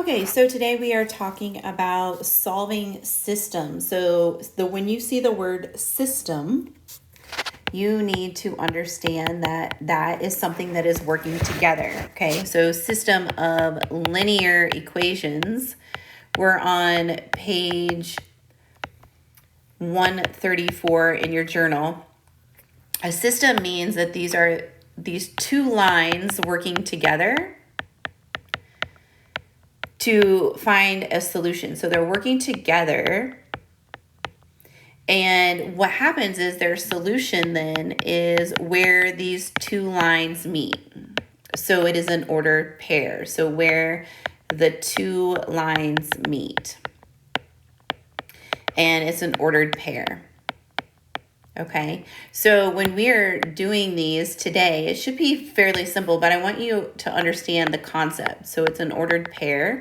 Okay, so today we are talking about solving systems. So when you see the word system, you need to understand that that is something that is working together. Okay, so system of linear equations. We're on page 134 in your journal. A system means that these are these two lines working together to find a solution. So they're working together, and what happens is their solution then is where these two lines meet. So it is an ordered pair. So where the two lines meet, and it's an ordered pair. Okay, so when we are doing these today, it should be fairly simple, but I want you to understand the concept. So it's an ordered pair.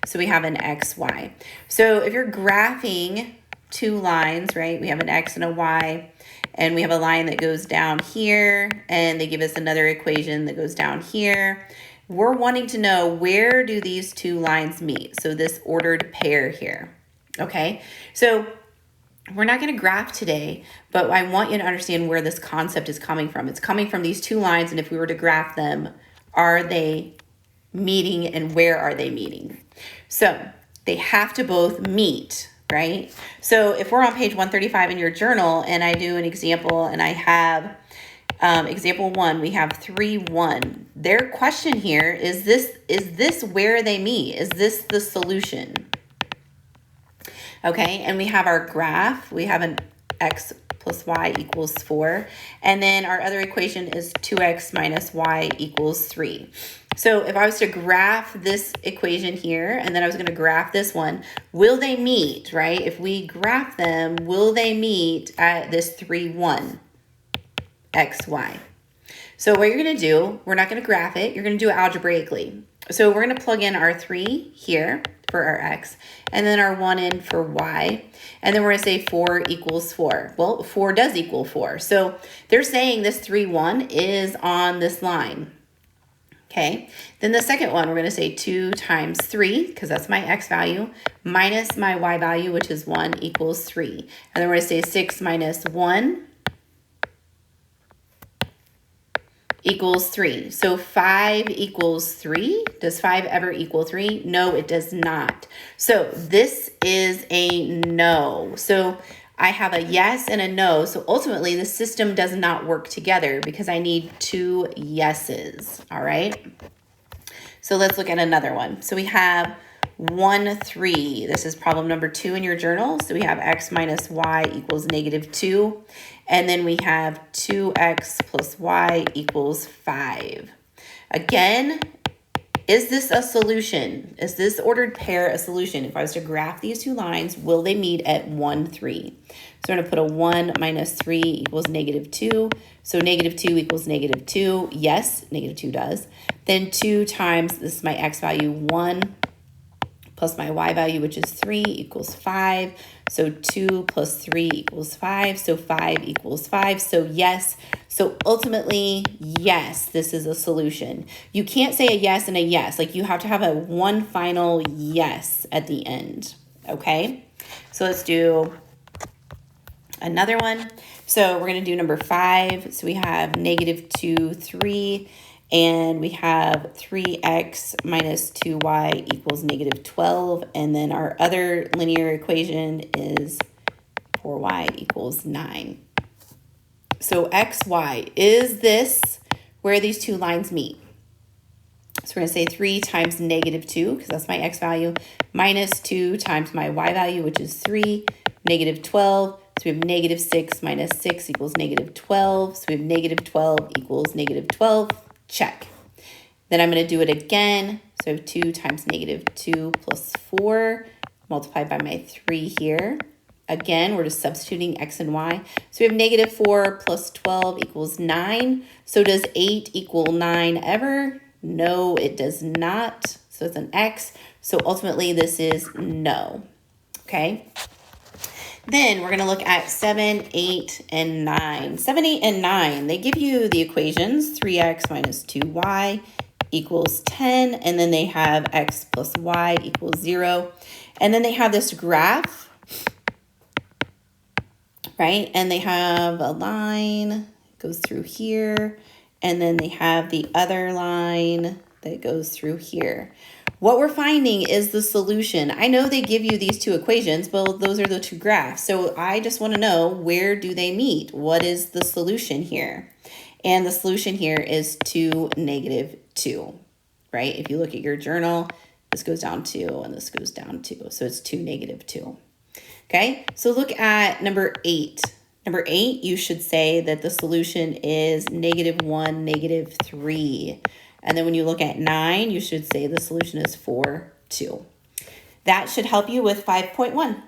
So we have an X, Y. So if you're graphing two lines, right, we have an X and a Y, and we have a line that goes down here, and they give us another equation that goes down here. We're wanting to know, where do these two lines meet? So this ordered pair here. Okay, so we're not going to graph today, but I want you to understand where this concept is coming from. It's coming from these two lines, and if we were to graph them, are they meeting and where are they meeting? So they have to both meet, right? So if we're on page 135 in your journal and I do an example and I have example 1, we have 3, 1. Their question here is this where they meet? Is this the solution? Okay, and we have our graph. We have an X plus Y equals 4. And then our other equation is 2X minus Y equals 3. So if I was to graph this equation here, and then I was going to graph this one, will they meet, right? If we graph them, will they meet at this 3, 1, X, Y? So what you're going to do, we're not going to graph it. You're going to do it algebraically. So we're going to plug in our 3 here for our X, and then our 1 in for Y. And then we're going to say 4 equals 4. Well, 4 does equal 4. So they're saying this 3, 1 is on this line. Okay, then the second one, we're going to say 2 times 3, because that's my X value, minus my Y value, which is 1, equals 3. And then we're going to say 6 minus 1 equals 3. So 5 equals 3. Does 5 ever equal 3? No, it does not. So this is a no. So I have a yes and a no. So ultimately the system does not work together because I need 2 yeses. All right. So let's look at another one. So we have 1, 3. This is problem number 2 in your journal. So we have X minus Y equals negative 2. And then we have 2X plus Y equals 5. Again, is this a solution? Is this ordered pair a solution? If I was to graph these two lines, will they meet at 1, 3? So we're going to put a 1 minus 3 equals negative 2. So negative 2 equals negative 2. Yes, negative 2 does. Then 2 times, this is my X value, 1 plus my Y value, which is 3, equals 5. So 2 plus 3 equals 5. So 5 equals 5. So yes. So ultimately, yes, this is a solution. You can't say a yes and a yes. Like, you have to have a one final yes at the end. Okay? So let's do another one. So we're going to do number 5. So we have negative 2, 3. And we have 3x minus 2y equals negative 12. And then our other linear equation is 4y equals 9. So xy, is this where these two lines meet? So we're going to say 3 times negative 2, because that's my x value, minus 2 times my y value, which is 3, negative 12. So we have negative 6 minus 6 equals negative 12. So we have negative 12 equals negative 12. Check. Then I'm going to do it again. So I have 2 times negative 2 plus 4 multiplied by my 3 here. Again, we're just substituting x and y. So we have negative 4 plus 12 equals 9. So does 8 equal 9 ever? No, it does not. So it's an x. So ultimately this is no. Okay. Then we're going to look at 7, 8, and 9. 7, 8, and 9, they give you the equations, 3x minus 2y equals 10, and then they have x plus y equals 0. And then they have this graph, right? And they have a line goes through here, and then they have the other line that goes through here. What we're finding is the solution. I know they give you these two equations, but those are the two graphs. So I just want to know, where do they meet? What is the solution here? And the solution here is 2, -2, right? If you look at your journal, this goes down 2 and this goes down 2. So it's 2, -2. Okay, so look at number 8. Number 8, you should say that the solution is -1, -3. And then when you look at 9, you should say the solution is 4, 2. That should help you with 5.1.